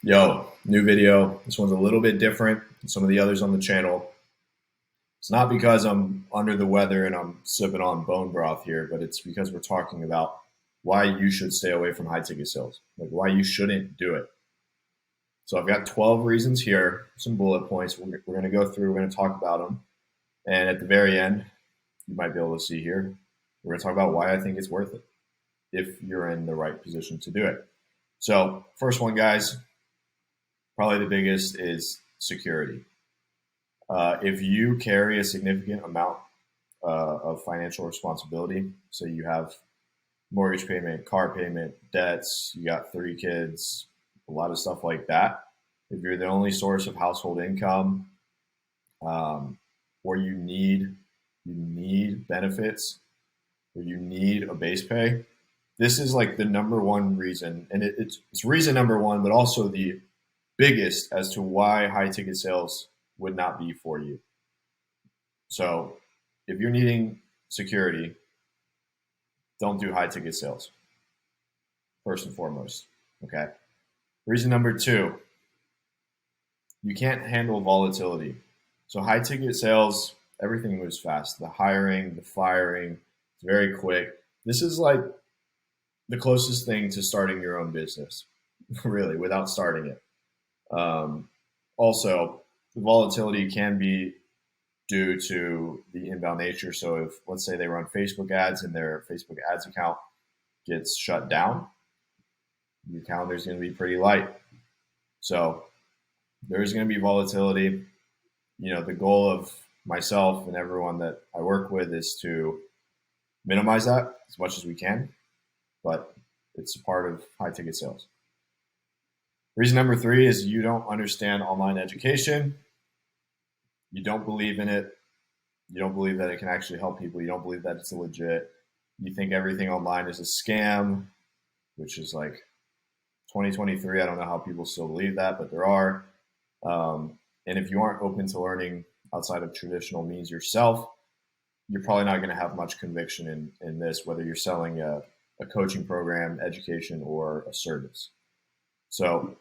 Yo, new video. This one's a little bit different than some of the others on the channel. It's not because I'm under the weather and I'm sipping on bone broth here, but it's because we're talking about why you should stay away from high ticket sales, like why you shouldn't do it. So I've got 12 reasons here, some bullet points. We're going to go through, we're going to talk about them. And at the very end, you might be able to see here, we're going to talk about why I think it's worth it if you're in the right position to do it. So, first one, guys, probably the biggest is security. If you carry a significant amount of financial responsibility, so you have mortgage payment, car payment, debts, you got 3 kids, a lot of stuff like that. If you're the only source of household income, or you need benefits, or you need a base pay, this is like the number one reason, and it's reason number one, but also the biggest as to why high ticket sales would not be for you. So if you're needing security, don't do high ticket sales, first and foremost. Okay. Reason number two, you can't handle volatility. So high ticket sales, everything moves fast. The hiring, the firing, it's very quick. This is like the closest thing to starting your own business, really, without starting it. Also, the volatility can be due to the inbound nature. So if, let's say, they run Facebook ads and their Facebook ads account gets shut down, your calendar is going to be pretty light. So there's going to be volatility. The goal of myself and everyone that I work with is to minimize that as much as we can, but it's a part of high ticket sales. Reason number three is you don't understand online education. You don't believe in it. You don't believe that it can actually help people. You don't believe that it's legit. You think everything online is a scam, which is like 2023. I don't know how people still believe that, but there are. And if you aren't open to learning outside of traditional means yourself, you're probably not going to have much conviction in this, whether you're selling a coaching program, education, or a service. So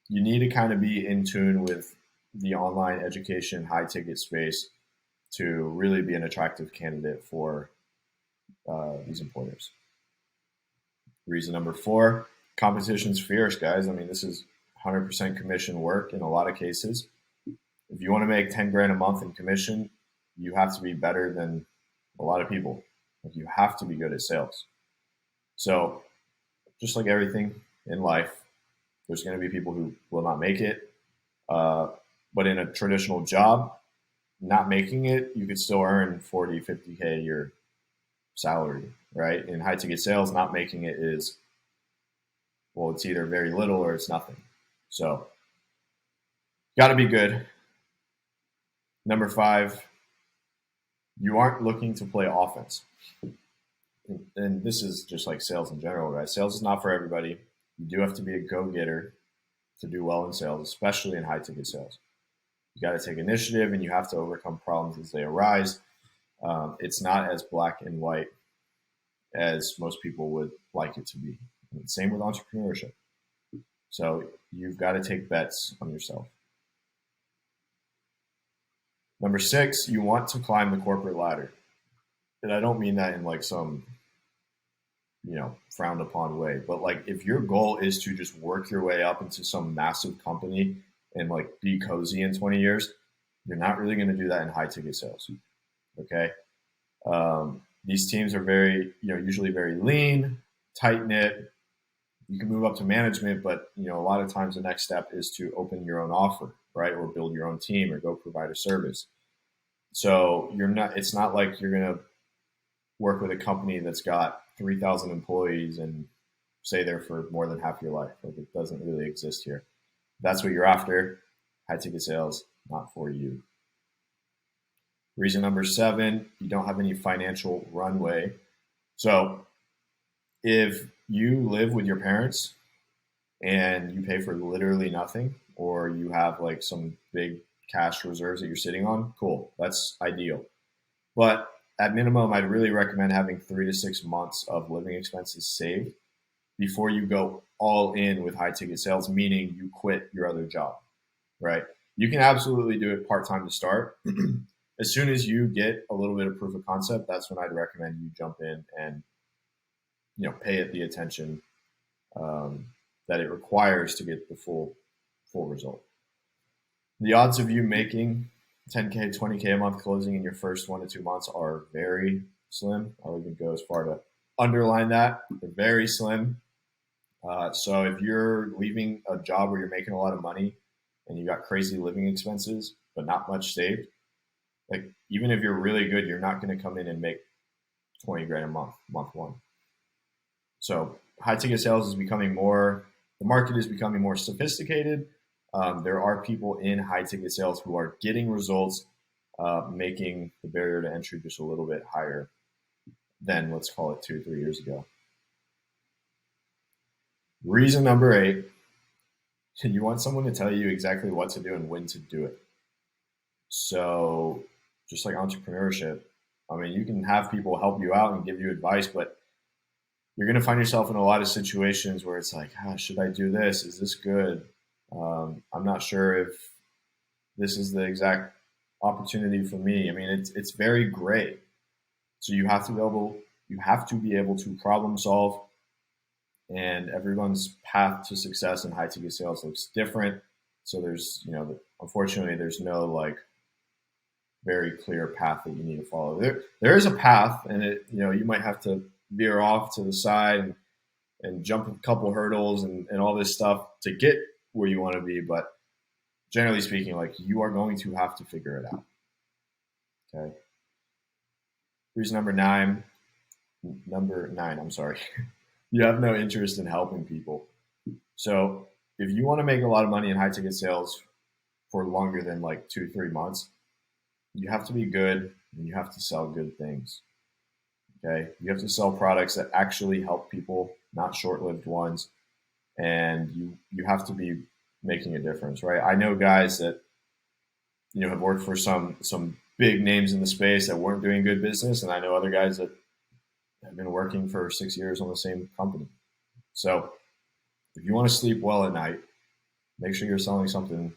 you need to kind of be in tune with the online education, high ticket space to really be an attractive candidate for these employers. Reason number four, competition's fierce, guys. I mean, this is 100% commission work in a lot of cases. If you want to make 10 grand a month in commission, you have to be better than a lot of people. Like, you have to be good at sales. So just like everything in life, there's going to be people who will not make it. But in a traditional job, not making it, you could still earn 40, 50K a year salary, right? In high ticket sales, not making it is, well, it's either very little or it's nothing. So got to be good. Number five, you aren't looking to play offense. And this is just like sales in general, guys. Sales is not for everybody. You do have to be a go-getter to do well in sales, especially in high-ticket sales. You got to take initiative, and you have to overcome problems as they arise. It's not as black and white as most people would like it to be. And same with entrepreneurship. So you've got to take bets on yourself. Number six, you want to climb the corporate ladder. And I don't mean that in like some frowned upon way, but like if your goal is to just work your way up into some massive company and like be cozy in 20 years, you're not really going to do that in high ticket sales. Okay. These teams are usually very lean, tight knit. You can move up to management, but a lot of times the next step is to open your own offer, right? Or build your own team or go provide a service. So it's not like you're going to work with a company that's got 3,000 employees and stay there for more than half your life. Like, it doesn't really exist here. If that's what you're after, high ticket sales, not for you. Reason number seven, you don't have any financial runway. So if you live with your parents and you pay for literally nothing, or you have like some big cash reserves that you're sitting on, cool, that's ideal. But at minimum, I'd really recommend having 3 to 6 months of living expenses saved before you go all in with high ticket sales, meaning you quit your other job, right? You can absolutely do it part-time to start. As soon as you get a little bit of proof of concept, that's when I'd recommend you jump in and pay it the attention that it requires to get the full result. The odds of you making 10K, 20K a month closing in your first 1 to 2 months are very slim. I'll even go as far to underline that. They're very slim. So if you're leaving a job where you're making a lot of money and you got crazy living expenses, but not much saved, like even if you're really good, you're not going to come in and make 20 grand a month, month one. So high ticket sales is becoming the market is becoming more sophisticated. There are people in high ticket sales who are getting results, making the barrier to entry just a little bit higher than, let's call it, 2 or 3 years ago. Reason number 8, you want someone to tell you exactly what to do and when to do it. So just like entrepreneurship, I mean, you can have people help you out and give you advice, but you're going to find yourself in a lot of situations where it's like, should I do this? Is this good? I'm not sure if this is the exact opportunity for me. I mean, it's very gray. So you have to be able to problem solve, and everyone's path to success in high ticket sales looks different. So there's, unfortunately, there's no like very clear path that you need to follow. There is a path, and you might have to veer off to the side and jump a couple hurdles and all this stuff to get where you want to be. But generally speaking, like, you are going to have to figure it out. Okay. Reason number nine, I'm sorry. You have no interest in helping people. So if you want to make a lot of money in high ticket sales for longer than like 2-3 months, you have to be good and you have to sell good things. Okay. You have to sell products that actually help people, not short-lived ones. And you have to be making a difference, right? I know guys that, have worked for some big names in the space that weren't doing good business. And I know other guys that have been working for 6 years on the same company. So if you want to sleep well at night, make sure you're selling something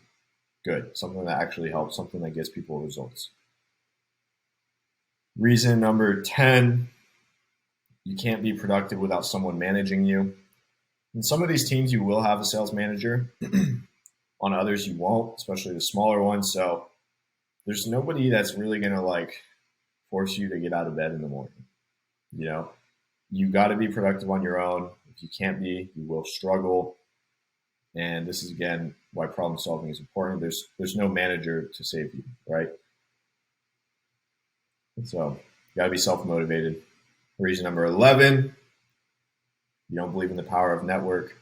good, something that actually helps, something that gets people results. Reason number 10, you can't be productive without someone managing you. In some of these teams, you will have a sales manager. On others, you won't, especially the smaller ones. So there's nobody that's really going to like force you to get out of bed in the morning. You got to be productive on your own. If you can't be, you will struggle. And this is, again, why problem solving is important. There's no manager to save you, right? So you got to be self-motivated. Reason number 11, you don't believe in the power of network.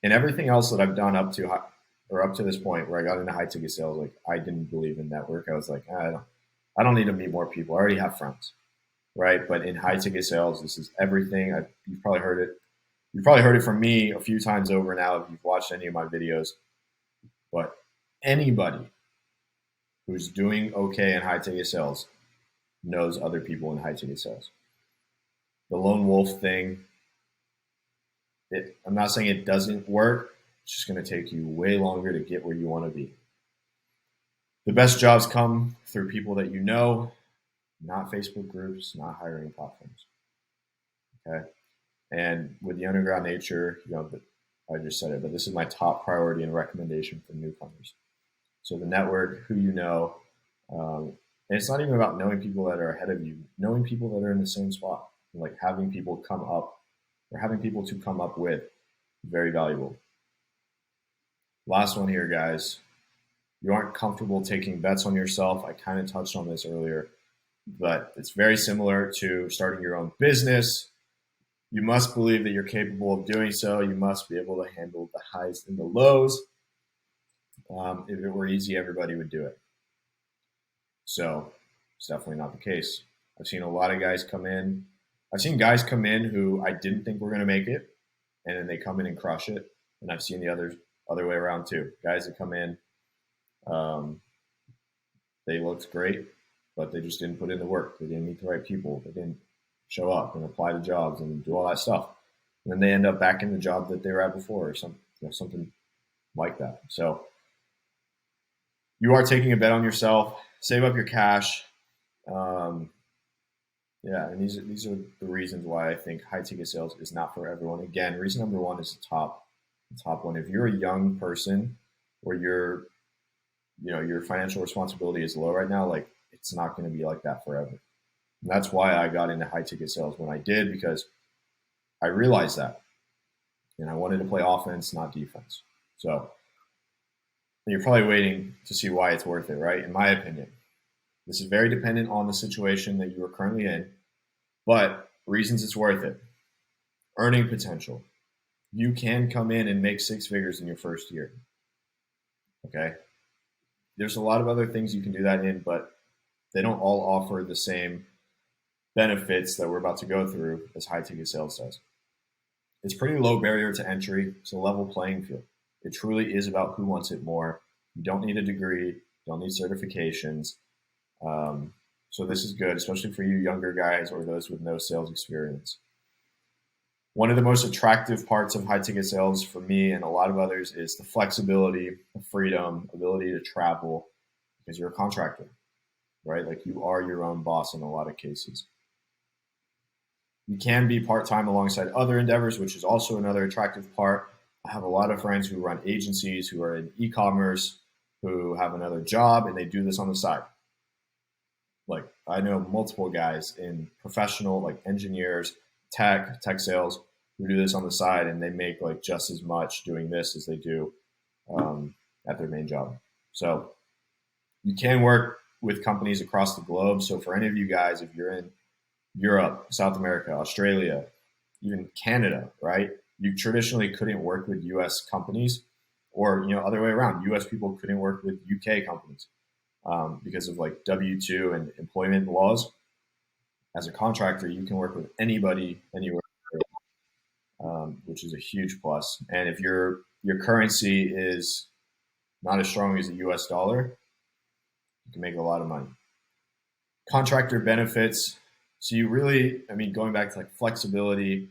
And everything else that I've done up to this point where I got into high ticket sales, like, I didn't believe in network. I was like, I don't need to meet more people. I already have friends, right? But in high ticket sales, this is everything. You've probably heard it. You've probably heard it from me a few times over now if you've watched any of my videos. But anybody who's doing okay in high ticket sales knows other people in high ticket sales. The lone wolf thing, I'm not saying it doesn't work. It's just going to take you way longer to get where you want to be. The best jobs come through people that you know, not Facebook groups, not hiring platforms. Okay. And with the underground nature, I just said it, but this is my top priority and recommendation for newcomers. So the network, who you know, and it's not even about knowing people that are ahead of you, knowing people that are in the same spot, like having people come up or having people to come up with, very valuable. Last one here, guys. You aren't comfortable taking bets on yourself. I kind of touched on this earlier, but it's very similar to starting your own business. You must believe that you're capable of doing so. You must be able to handle the highs and the lows. If it were easy, everybody would do it. So it's definitely not the case. I've seen a lot of guys come in. I've seen guys come in who I didn't think were going to make it, and then they come in and crush it. And I've seen the other way around too. Guys that come in, they looked great, but they just didn't put in the work. They didn't meet the right people. They didn't show up and apply to jobs and do all that stuff. And then they end up back in the job that they were at before, or something like that. So you are taking a bet on yourself. Save up your cash. Um, yeah, and these are the reasons why I think high ticket sales is not for everyone. Again, reason number one is the top one. If you're a young person or your financial responsibility is low right now, like it's not going to be like that forever. And that's why I got into high ticket sales when I did, because I realized that, and I wanted to play offense, not defense. So you're probably waiting to see why it's worth it, right? In my opinion, this is very dependent on the situation that you are currently in, but reasons it's worth it. Earning potential. You can come in and make six figures in your first year. Okay. There's a lot of other things you can do that in, but they don't all offer the same benefits that we're about to go through as high ticket sales does. It's pretty low barrier to entry. It's a level playing field. It truly is about who wants it more. You don't need a degree, don't need certifications. So this is good, especially for you younger guys or those with no sales experience. One of the most attractive parts of high ticket sales for me and a lot of others is the flexibility, the freedom, ability to travel, because you're a contractor, right? Like you are your own boss in a lot of cases. You can be part-time alongside other endeavors, which is also another attractive part. I have a lot of friends who run agencies, who are in e-commerce, who have another job, and they do this on the side. Like I know multiple guys in professional, like engineers, tech sales, who do this on the side, and they make like just as much doing this as they do at their main job. So you can work with companies across the globe. So for any of you guys, if you're in Europe, South America, Australia, even Canada, right? You traditionally couldn't work with U.S. companies, or other way around. U.S. people couldn't work with U.K. companies because of like W-2 and employment laws. As a contractor, you can work with anybody, anywhere, which is a huge plus. And if your currency is not as strong as the U.S. dollar, you can make a lot of money. Contractor benefits. So you really, going back to like flexibility,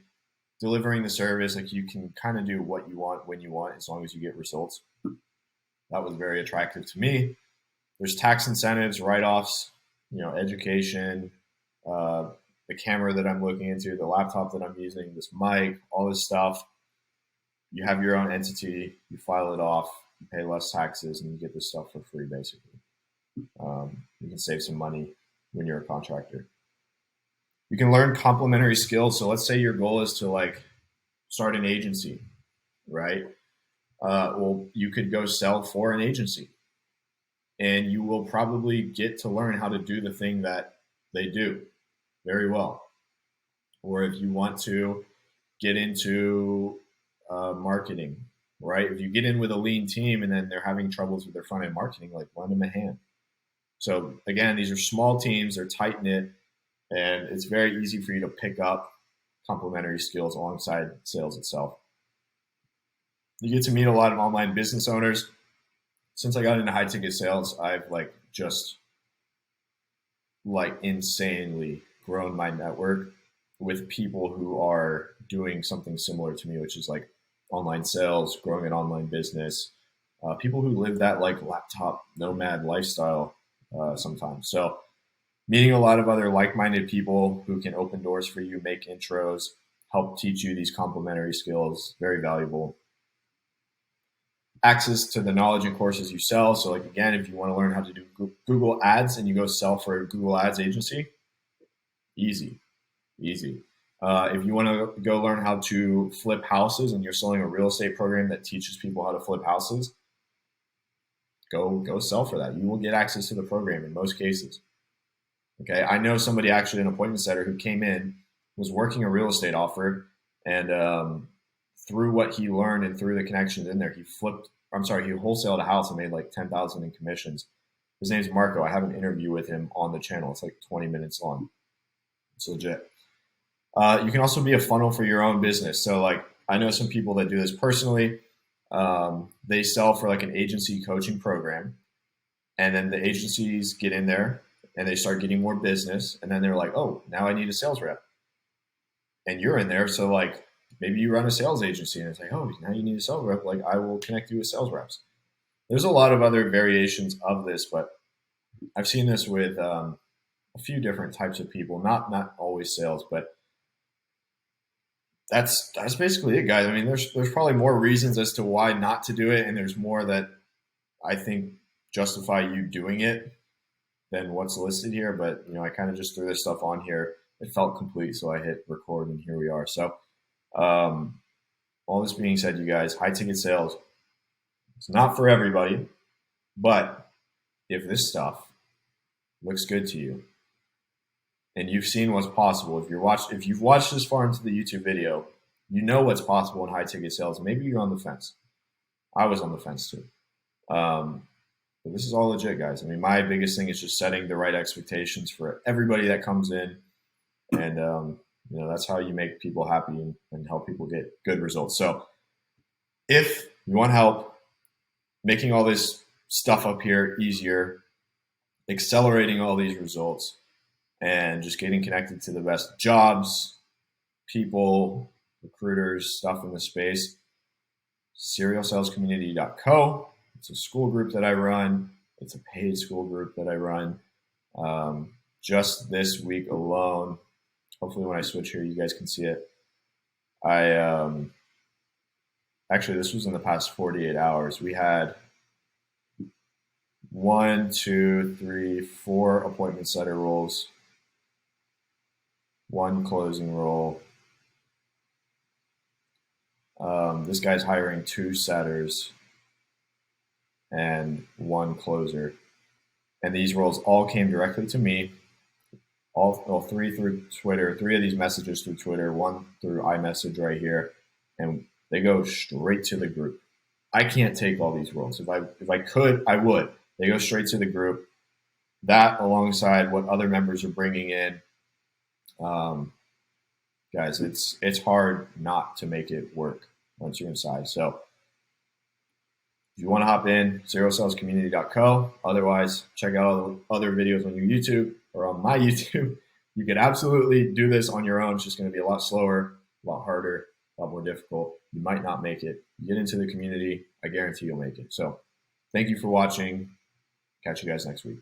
delivering the service, like you can kind of do what you want when you want, as long as you get results. That was very attractive to me. There's tax incentives, write-offs, education, the camera that I'm looking into, the laptop that I'm using, this mic, all this stuff. You have your own entity, you file it off, you pay less taxes, and you get this stuff for free, basically. You can save some money when you're a contractor. You can learn complementary skills. So let's say your goal is to like start an agency, right? Well, you could go sell for an agency, and you will probably get to learn how to do the thing that they do very well. Or if you want to get into marketing, right? If you get in with a lean team and then they're having troubles with their front end marketing, like lend them a hand. So again, these are small teams, they're tight knit, and it's very easy for you to pick up complementary skills alongside sales itself. You get to meet a lot of online business owners. Since I got into high ticket sales, I've just insanely grown my network with people who are doing something similar to me, which is like online sales, growing an online business, people who live that like laptop nomad lifestyle sometimes. So meeting a lot of other like-minded people who can open doors for you, make intros, help teach you these complementary skills, very valuable. Access to the knowledge and courses you sell. So like, again, if you want to learn how to do Google ads and you go sell for a Google ads agency, easy. If you want to go learn how to flip houses and you're selling a real estate program that teaches people how to flip houses, go sell for that. You will get access to the program in most cases. Okay. I know somebody, actually an appointment setter, who came in, was working a real estate offer, and through what he learned and through the connections in there, he wholesaled a house and made like 10,000 in commissions. His name's Marco. I have an interview with him on the channel. It's like 20 minutes long. It's legit. You can also be a funnel for your own business. So like, I know some people that do this personally. They sell for like an agency coaching program, and then the agencies get in there and they start getting more business. And then they're like, oh, now I need a sales rep. And you're in there. So like, maybe you run a sales agency and it's like, oh, now you need a sales rep. Like, I will connect you with sales reps. There's a lot of other variations of this, but I've seen this with a few different types of people, not always sales, but that's basically it, guys. I mean, there's probably more reasons as to why not to do it, and there's more that I think justify you doing it than what's listed here. But I kind of just threw this stuff on here. It felt complete, so I hit record, and here we are. So, all this being said, you guys, high ticket sales, it's not for everybody, but if this stuff looks good to you and you've seen what's possible, if you've watched this far into the YouTube video, you know what's possible in high ticket sales. Maybe you're on the fence. I was on the fence too. But this is all legit, guys. I mean, my biggest thing is just setting the right expectations for everybody that comes in, and that's how you make people happy and help people get good results. So, if you want help making all this stuff up here easier, accelerating all these results, and just getting connected to the best jobs, people, recruiters, stuff in the space, serialsalescommunity.co. It's a school group that I run. It's a paid school group that I run. Just this week alone, hopefully when I switch here, you guys can see it. Actually, this was in the past 48 hours. We had 1, 2, 3, 4 appointment setter roles, 1 closing role. This guy's hiring 2 setters and 1 closer. And these roles all came directly to me. All 3 through Twitter, 3 of these messages through Twitter, 1 through iMessage right here. And they go straight to the group. I can't take all these roles. If I could, I would. They go straight to the group. That alongside what other members are bringing in. Guys, it's hard not to make it work once you're inside. So if you want to hop in, serialsalescommunity.co. Otherwise, check out all the other videos on your YouTube or on my YouTube. You can absolutely do this on your own. It's just going to be a lot slower, a lot harder, a lot more difficult. You might not make it. Get into the community. I guarantee you'll make it. So thank you for watching. Catch you guys next week.